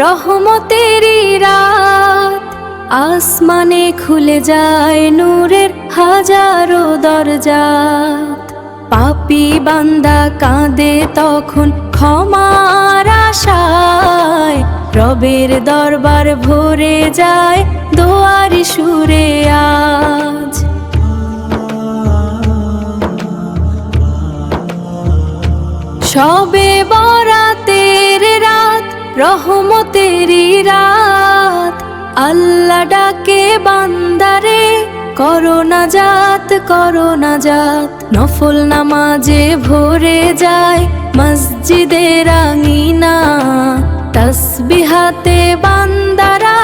রহমতেরই রাত। আসমানে খুলে যায় নূরের হাজারো দরজাত। পাপী বান্দা কাঁদে তখন ক্ষমার আশায়, রবের দরবার ভরে যায় দোয়ার সুরে আজ। শবে বরাতের রাত, রহমতেরই রাত। আল্লাহ ডাকে বান্দারে, করো নাজাত করো নাজাত। নফল নামাজে ভরে যায় মসজিদের আঙিনা, তাসবিহাতে বান্দারা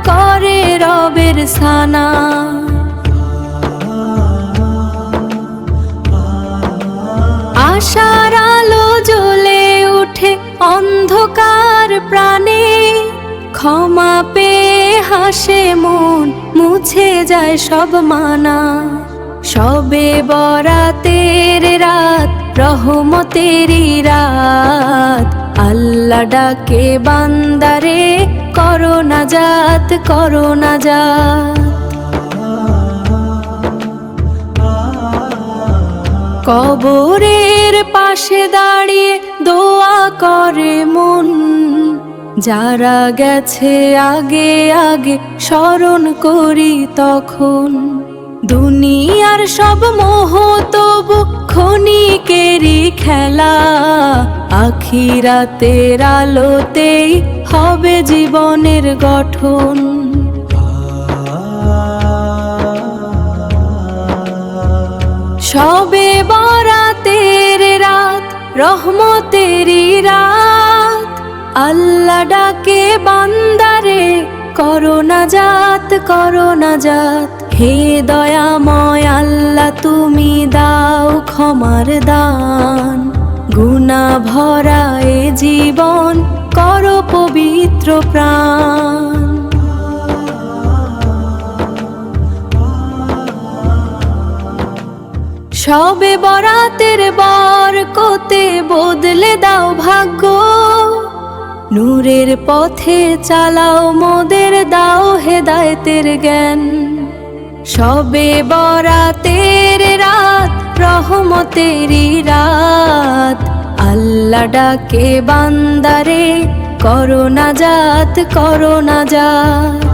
করে রবের সানা। আশার আলো জ্বলে উঠে অন্ধকার প্রাণে, ক্ষমা পেয়ে হাসে মন, মুছে যায় সব মানা। শবে বরাতের রাত, রহমতেরই রাত। আল্লাহ ডাকে বান্দারে, করো নাজাত করো নাজাত। কবরের পাশে দাঁড়িয়ে দোয়া করে মন, যারা গেছে আগে আগে স্মরণ করি তখন। দুনিয়ার সব মোহ তবু ক্ষণিকেরই খেলা, আখিরাতের আলোতেই হবে জীবনের গঠন। শবে বরাতের রাত, রহমতেরই রাত। আল্লাহ ডাকে বান্দারে, করো নাজাত করো নাজাত। হে দয়াময় আল্লাহ তুমি দাও ক্ষমার দান, গুনাহ ভরা এ জীবন করো পবিত্র প্রাণ। শবে বরাতের বরকতে বদলে দাও ভাগ্য, নূরের পথে চালাও মোদের, দাও হেদায়েতের জ্ঞান। শবে বরাতের রাত, রহমতেরই রাত। আল্লাহ ডাকে বান্দারে, করো নাজাত করো নাজাত।